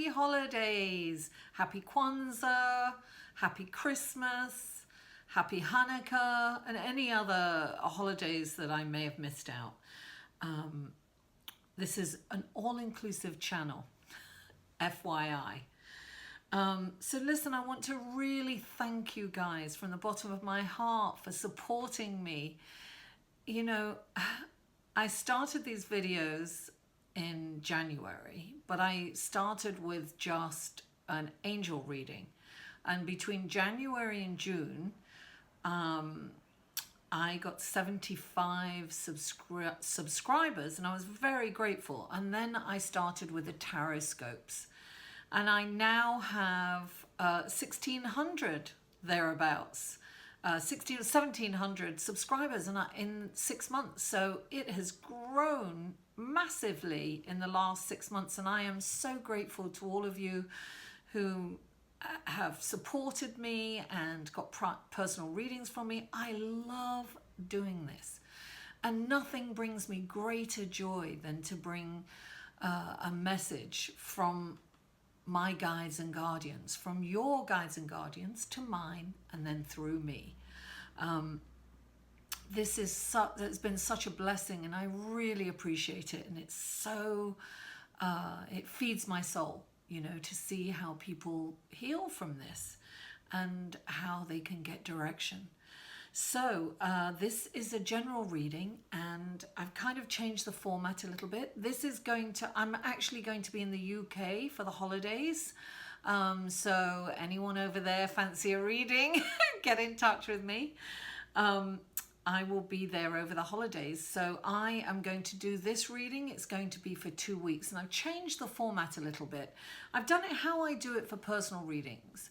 happy holidays, happy Kwanzaa, happy Christmas, happy Hanukkah, and any other holidays that I may have missed out. This is an all-inclusive channel, FYI. So listen, I want to really thank you guys from the bottom of my heart for supporting me. You know, I started these videos in January, but I started with just an angel reading. And between January and June, I got 75 subscribers, and I was very grateful. And then I started with the horoscopes, and I now have 1,600 thereabouts, 1,700 subscribers in 6 months. So it has grown massively in the last 6 months, and I am so grateful to all of you who have supported me and got personal readings from me. I love doing this, and nothing brings me greater joy than to bring a message from my guides and guardians, from your guides and guardians to mine, and then through me. This is it's been such a blessing, and I really appreciate it. And it's so it feeds my soul, you know, to see how people heal from this and how they can get direction. So this is a general reading, and I've kind of changed the format a little bit. This is I'm actually going to be in the UK for the holidays. So anyone over there fancy a reading, get in touch with me. I will be there over the holidays. So I am going to do this reading. It's going to be for 2 weeks, and I've changed the format a little bit. I've done it how I do it for personal readings.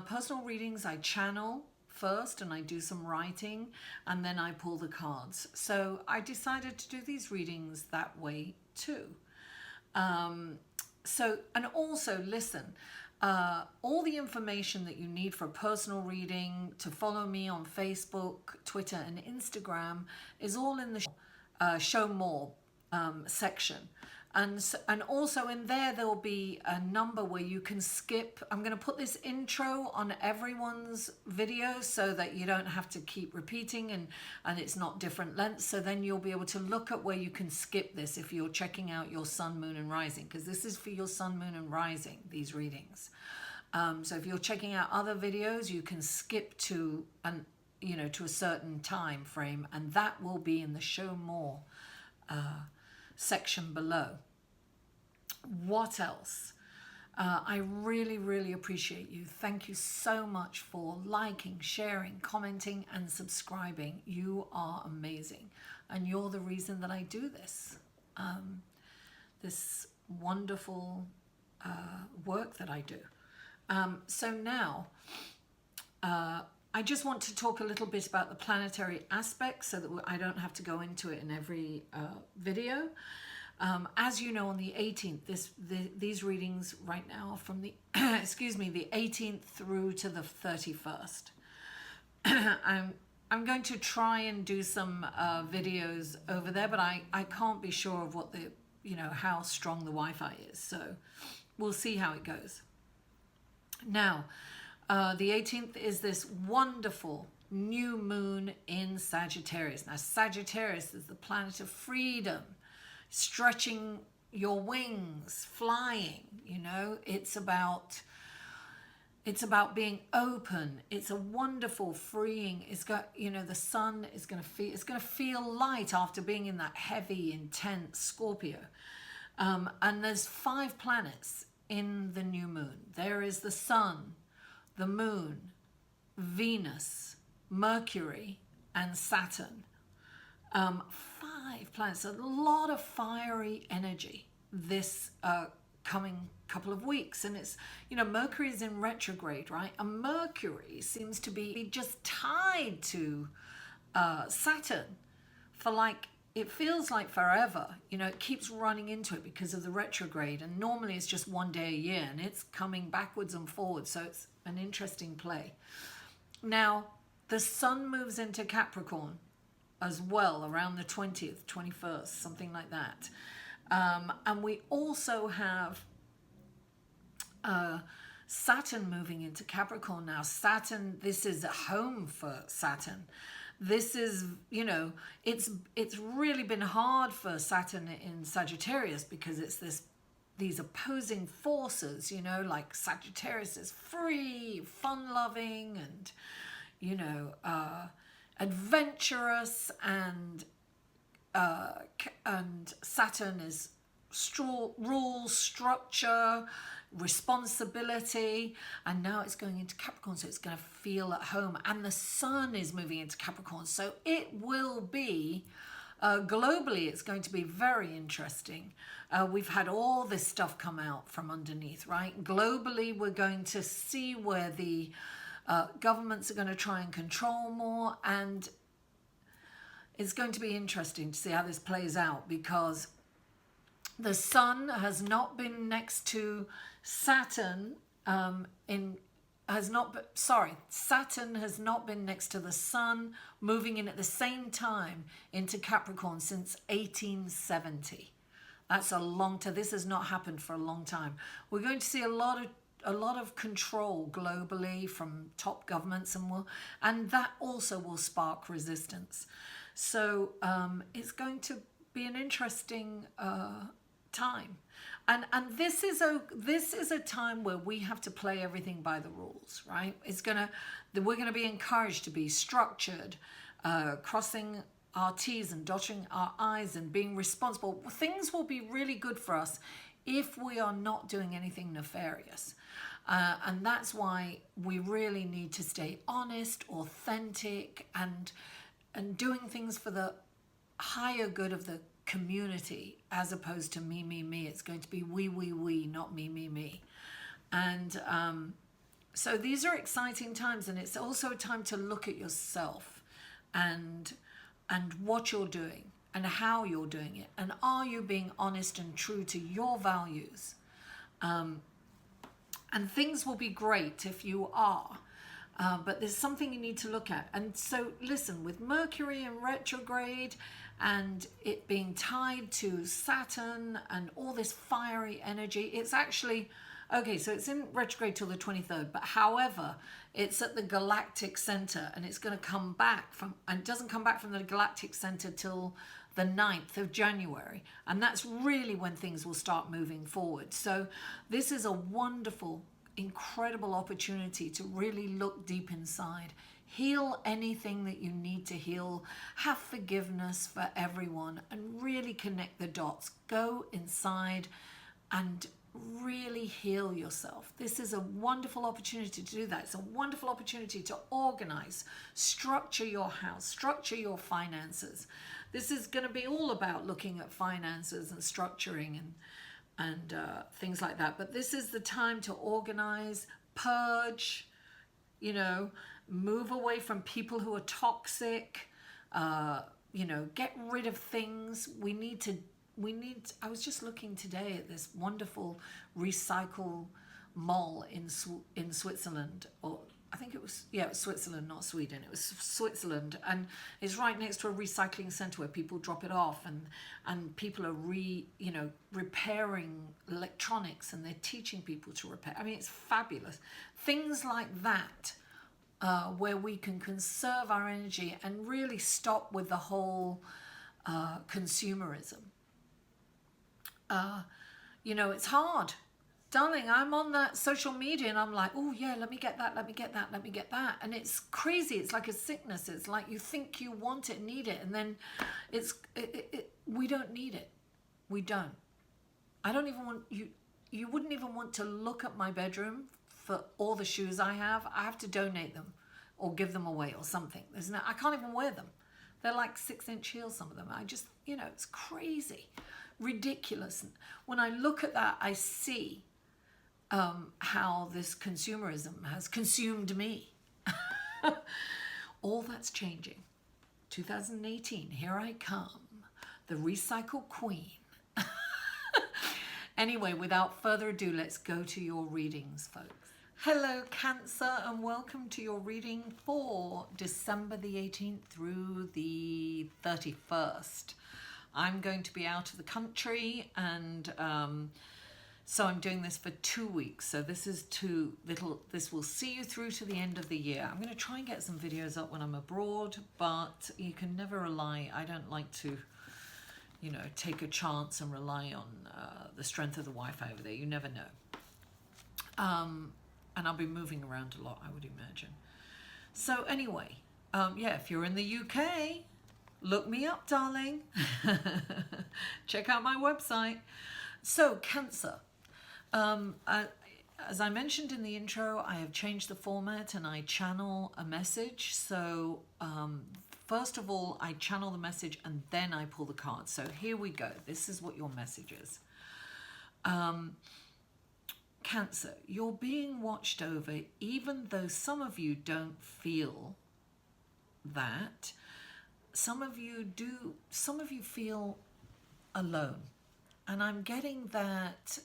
Personal readings, I channel first and I do some writing, and then I pull the cards. So I decided to do these readings that way too. And also listen, all the information that you need for a personal reading, to follow me on Facebook, Twitter and Instagram, is all in the show more section. And also in there will be a number where you can skip. I'm going to put this intro on everyone's video so that you don't have to keep repeating, and it's not different lengths. So then you'll be able to look at where you can skip this if you're checking out your sun, moon and rising, because this is for your sun, moon and rising, these readings. So if you're checking out other videos, you can skip to to a certain time frame, and that will be in the show more section below. What else? I really, really appreciate you. Thank you so much for liking, sharing, commenting and subscribing. You are amazing, and you're the reason that I do this, this wonderful work that I do. So now I just want to talk a little bit about the planetary aspects so that I don't have to go into it in every video. As you know, on the 18th, these readings right now are from the, the 18th through to the 31st. I'm going to try and do some videos over there, but I can't be sure of what how strong the Wi-Fi is. So we'll see how it goes. Now, the 18th is this wonderful new moon in Sagittarius. Now, Sagittarius is the planet of freedom, stretching your wings, flying. It's about being open. It's a wonderful freeing. It's got, the sun is going to feel light after being in that heavy, intense Scorpio. And there's 5 planets in the new moon. There is the sun, the moon, Venus, Mercury and Saturn. 5 planets, a lot of fiery energy this coming couple of weeks. And it's, Mercury is in retrograde, right? And Mercury seems to be just tied to Saturn for it feels like forever. It keeps running into it because of the retrograde, and normally it's just 1 day a year, and it's coming backwards and forwards. So it's an interesting play. Now, the sun moves into Capricorn as well around the 20th, 21st, something like that. And we also have Saturn moving into Capricorn now. Saturn, this is a home for Saturn. This is, you know, it's really been hard for Saturn in Sagittarius because it's these opposing forces, you know, like Sagittarius is free, fun-loving, and, you know, adventurous, and Saturn is rules, structure, responsibility, and now it's going into Capricorn, so it's going to feel at home. And the Sun is moving into Capricorn, so it will be globally, it's going to be very interesting. We've had all this stuff come out from underneath, right? Globally, we're going to see where the governments are going to try and control more, and it's going to be interesting to see how this plays out, because the Sun has not been next to Saturn Saturn has not been next to the Sun, moving in at the same time into Capricorn since 1870. That's a long time. This has not happened for a long time. We're going to see a lot of control globally from top governments, and that also will spark resistance. So it's going to be an interesting time. And this is a time where we have to play everything by the rules, right? We're gonna be encouraged to be structured, crossing our T's and dotting our I's and being responsible. Things will be really good for us if we are not doing anything nefarious. And that's why we really need to stay honest, authentic, and doing things for the higher good of the community, as opposed to me, me, me. It's going to be we, not me, me, me. And so these are exciting times, and it's also a time to look at yourself and what you're doing and how you're doing it, and are you being honest and true to your values. And things will be great if you are. But there's something you need to look at. And so listen, with Mercury in retrograde and it being tied to Saturn and all this fiery energy, it's actually, okay, so it's in retrograde till the 23rd, but however, it's at the galactic center, and it's going to come back and it doesn't come back from the galactic center till the 9th of January. And that's really when things will start moving forward. So this is a wonderful, incredible opportunity to really look deep inside, heal anything that you need to heal, have forgiveness for everyone, and really connect the dots. Go inside and really heal yourself. This is a wonderful opportunity to do that. It's a wonderful opportunity to organize, structure your house, structure your finances. This is going to be all about looking at finances and structuring and things like that. But this is the time to organize, purge, you know, move away from people who are toxic, you know, get rid of things. I was just looking today at this wonderful recycle mall in Switzerland, or I think it was Switzerland, not Sweden. It was Switzerland, and it's right next to a recycling center where people drop it off, and people are repairing electronics, and they're teaching people to repair. I mean, it's fabulous. Things like that, where we can conserve our energy and really stop with the whole consumerism. You know, it's hard. Darling, I'm on that social media and I'm like, oh yeah, let me get that, let me get that, let me get that. And it's crazy. It's like a sickness. It's like you think you want it, need it, and then we don't need it. We don't. I don't even want you wouldn't even want to look at my bedroom for all the shoes I have. I have to donate them or give them away or something. I can't even wear them. They're like 6-inch heels, some of them. I just, you know, it's crazy, ridiculous. And when I look at that, I see how this consumerism has consumed me. All that's changing. 2018, here I come, the recycle queen. Anyway, without further ado, let's go to your readings, folks. Hello, Cancer, and welcome to your reading for December the 18th through the 31st. I'm going to be out of the country, and So I'm doing this for 2 weeks. So this is this will see you through to the end of the year. I'm going to try and get some videos up when I'm abroad, but you can never rely. I don't like to, you know, take a chance and rely on the strength of the Wi-Fi over there. You never know. And I'll be moving around a lot, I would imagine. So anyway, yeah, if you're in the UK, look me up, darling. Check out my website. So Cancer. As I mentioned in the intro, I have changed the format and I channel a message. So first of all, I channel the message and then I pull the cards. So here we go. This is what your message is. Cancer, you're being watched over, even though some of you don't feel that. Some of you do, some of you feel alone. And I'm getting that,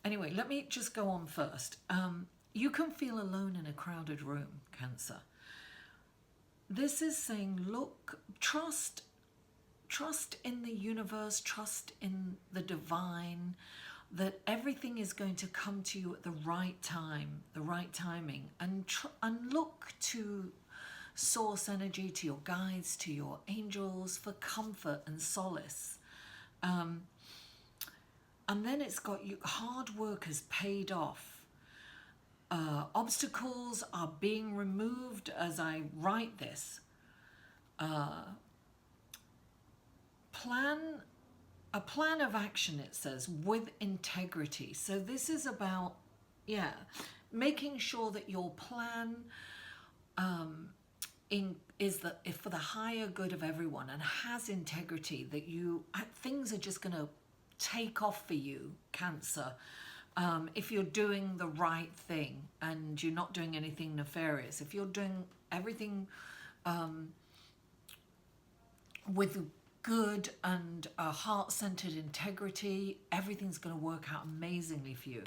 anyway, let me just go on first. You can feel alone in a crowded room, Cancer. This is saying, look, trust in the universe, trust in the divine, that everything is going to come to you at the right time, the right timing, and look to source energy, to your guides, to your angels for comfort and solace. And then it's got you, hard work has paid off. Obstacles are being removed as I write this. A plan of action, it says, with integrity. So this is about, yeah, making sure that your plan is for the higher good of everyone and has integrity, that things are just going to take off for you, Cancer, if you're doing the right thing and you're not doing anything nefarious. If you're doing everything with good and a heart-centered integrity, everything's going to work out amazingly for you.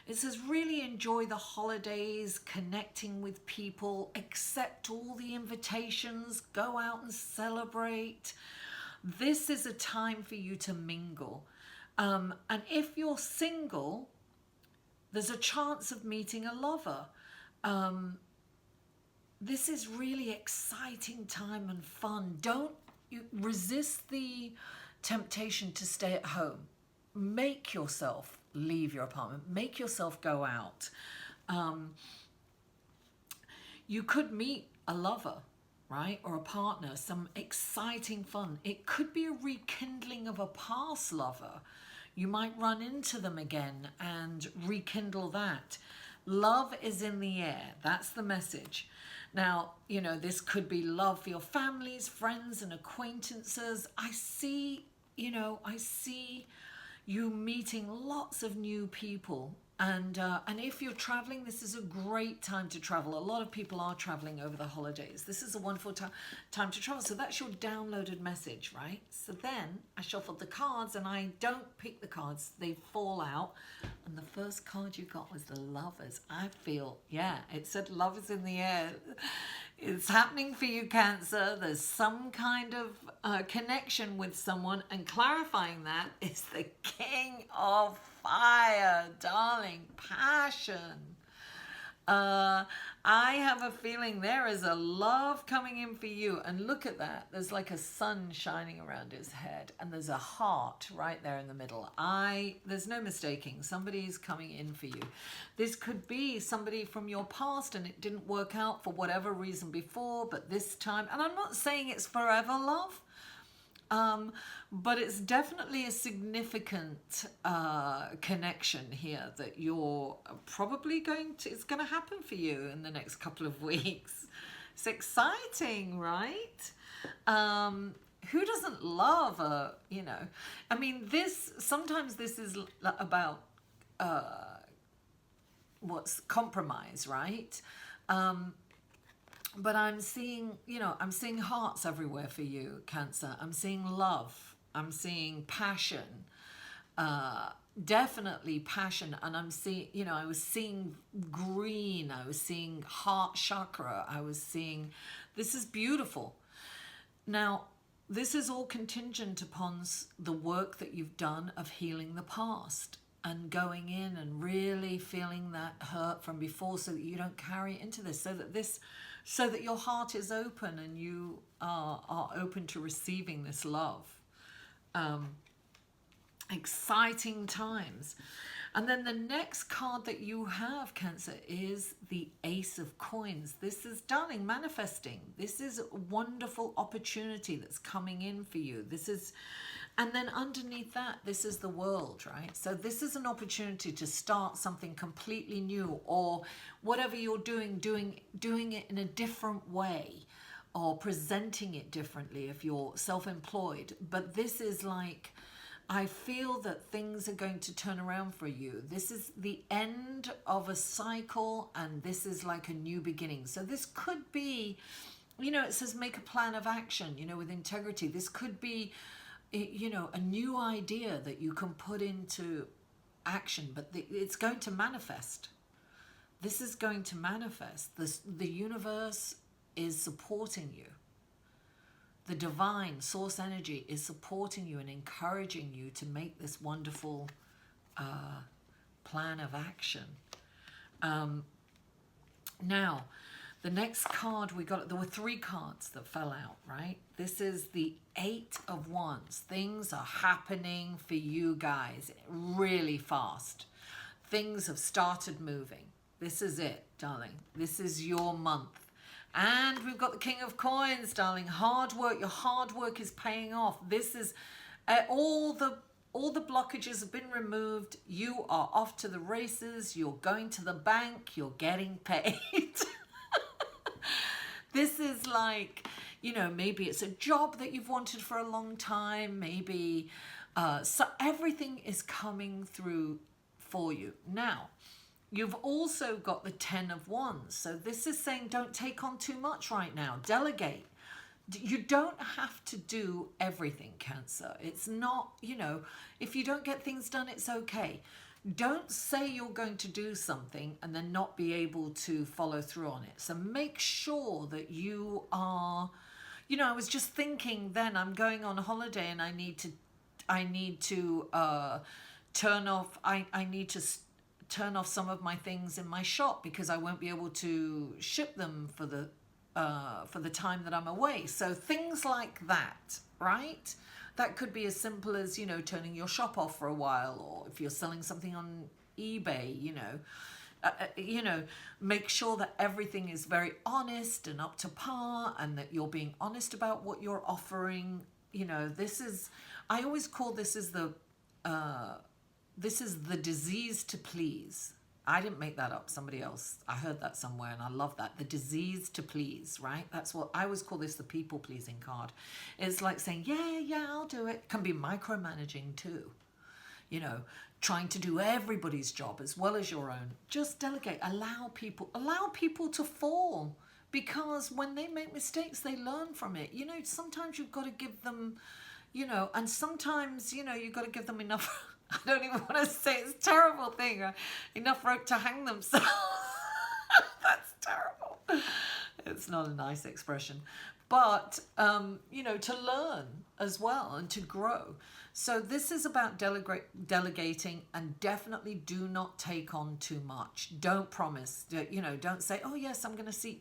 It says really enjoy the holidays, connecting with people, accept all the invitations, go out and celebrate. This is a time for you to mingle. And if you're single, there's a chance of meeting a lover. This is really exciting time and fun. Don't resist the temptation to stay at home. Make yourself leave your apartment. Make yourself go out. You could meet a lover, right? Or a partner, some exciting fun. It could be a rekindling of a past lover. You might run into them again and rekindle that. Love is in the air. That's the message. Now, you know, this could be love for your families, friends, and acquaintances. I see you meeting lots of new people. And if you're traveling, this is a great time to travel. A lot of people are traveling over the holidays. This is a wonderful time to travel. So that's your downloaded message, right? So then I shuffled the cards and I don't pick the cards. They fall out. And the first card you got was the Lovers. I feel, yeah, it said love is in the air. It's happening for you, Cancer. There's some kind of connection with someone. And clarifying that is the King of Fire, darling, passion. I have a feeling there is a love coming in for you. And look at that. There's like a sun shining around his head. And there's a heart right there in the middle. There's no mistaking. Somebody's coming in for you. This could be somebody from your past and it didn't work out for whatever reason before. But this time, and I'm not saying it's forever love. But it's definitely a significant connection here that you're probably it's going to happen for you in the next couple of weeks. It's exciting, right? Who doesn't love I mean, sometimes this is about what's compromise, right? But I'm seeing, I'm seeing hearts everywhere for you, Cancer. I'm seeing love. I'm seeing passion. Definitely passion. And I'm seeing, I was seeing green. I was seeing heart chakra. I was seeing, this is beautiful. Now, this is all contingent upon the work that you've done of healing the past and going in and really feeling that hurt from before, so that you don't carry it into this, so that your heart is open and you are open to receiving this love. Exciting times. And then the next card that you have, Cancer, is the Ace of Coins. This is, darling, manifesting. This is a wonderful opportunity that's coming in for you. This is, and then underneath that, this is the World, right? So this is an opportunity to start something completely new, or whatever you're doing it in a different way, or presenting it differently if you're self-employed. But this is like, I feel that things are going to turn around for you. This is the end of a cycle, and this is like a new beginning. So this could be, you know, it says make a plan of action, you know, with integrity. This could be, you know, a new idea that you can put into action, but it's going to manifest. This is going to manifest. The universe is supporting you. The divine source energy is supporting you and encouraging you to make this wonderful plan of action. Now, the next card we got, there were 3 cards that fell out, right? This is the 8 of Wands. Things are happening for you guys really fast. Things have started moving. This is it, darling. This is your month. And we've got the King of Coins, darling. Hard work. Your hard work is paying off. This is all the blockages have been removed. You are off to the races. You're going to the bank. You're getting paid. This is like, you know, maybe it's a job that you've wanted for a long time. Maybe so everything is coming through for you. Now, you've also got the 10 of Wands. So this is saying don't take on too much right now. Delegate. You don't have to do everything, Cancer. It's not, you know, if you don't get things done, it's okay. Don't say you're going to do something and then not be able to follow through on it. So make sure that you are, you know, I was just thinking then I'm going on holiday and I need to turn off some of my things in my shop because I won't be able to ship them for the time that I'm away. So things like that, right? That could be as simple as, you know, turning your shop off for a while, or if you're selling something on eBay, you know, make sure that everything is very honest and up to par, and that you're being honest about what you're offering. You know, this is, I always call this is the disease to please. I didn't make that up. Somebody else, I heard that somewhere and I love that. The disease to please, right? That's what I always call this, the people pleasing card. It's like saying, yeah, I'll do it. It can be micromanaging too. You know, trying to do everybody's job as well as your own. Just delegate. Allow people to fall, because when they make mistakes, they learn from it. You know, sometimes you've got to give them, you know, and sometimes, you know, you've got to give them enough. I don't even want to say, it's a terrible thing. Enough rope to hang themselves. That's terrible. It's not a nice expression. But, you know, to learn as well and to grow. So this is about delegating, and definitely do not take on too much. Don't promise, you know, don't say, oh yes, I'm going to see,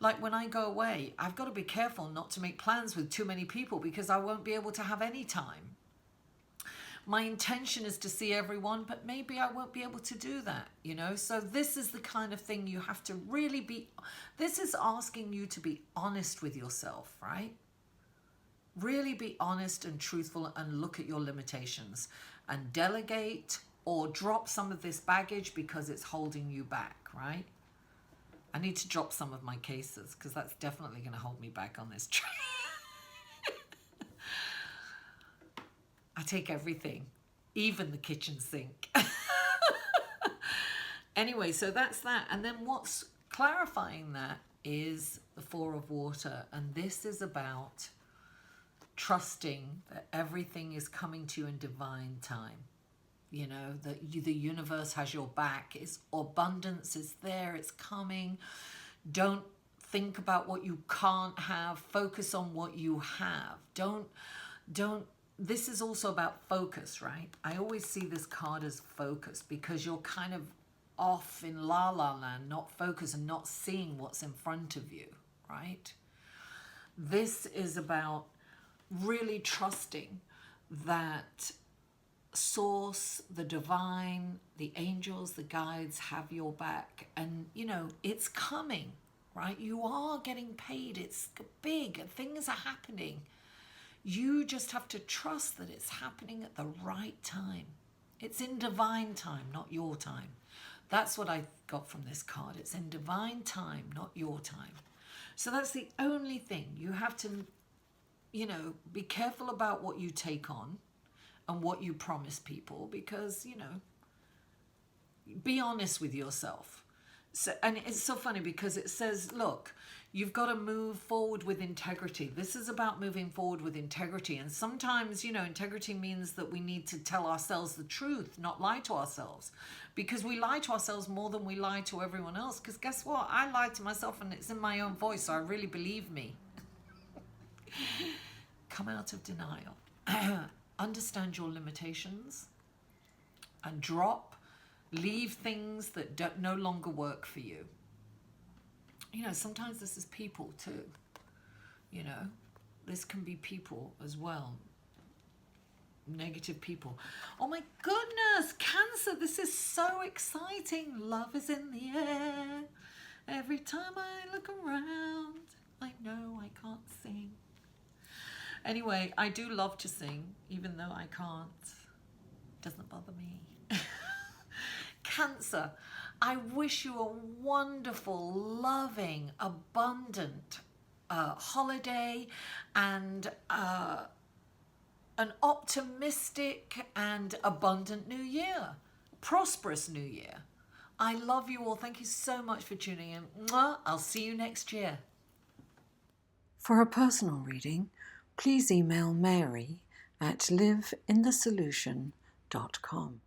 like when I go away, I've got to be careful not to make plans with too many people, because I won't be able to have any time. My intention is to see everyone, but maybe I won't be able to do that, you know? So this is the kind of thing you have to really be, this is asking you to be honest with yourself, right? Really be honest and truthful and look at your limitations and delegate, or drop some of this baggage because it's holding you back, right? I need to drop some of my cases because that's definitely going to hold me back on this trip. I take everything, even the kitchen sink. Anyway, so that's that. And then what's clarifying that is the Four of Water. And this is about trusting that everything is coming to you in divine time. You know, that the universe has your back. Abundance is there. It's coming. Don't think about what you can't have. Focus on what you have. Don't, this is also about focus, right? I always see this card as focus because you're kind of off in la la land, not focused and not seeing what's in front of you, right? This is about really trusting that source, the divine, the angels, the guides have your back, and you know it's coming, right? You are getting paid. It's big. Things are happening. You just have to trust that it's happening at the right time. It's in divine time, not your time. That's what I got from this card. It's in divine time, not your time. So that's the only thing. You have to, you know, be careful about what you take on and what you promise people, because, you know, be honest with yourself. So, and it's so funny because it says, look, you've got to move forward with integrity. This is about moving forward with integrity. And sometimes, you know, integrity means that we need to tell ourselves the truth, not lie to ourselves. Because we lie to ourselves more than we lie to everyone else. Because guess what? I lie to myself and it's in my own voice, so I really believe me. Come out of denial. Understand your limitations and leave things that no longer work for you. You know, sometimes this is people too. You know, this can be people as well. Negative people. Oh my goodness, Cancer, this is so exciting. Love is in the air. Every time I look around, I know I can't sing. Anyway, I do love to sing, even though I can't. Doesn't bother me. Cancer, I wish you a wonderful, loving, abundant holiday and an optimistic and abundant new year. Prosperous new year. I love you all. Thank you so much for tuning in. Mwah. I'll see you next year. For a personal reading, please email Mary at liveinthesolution.com.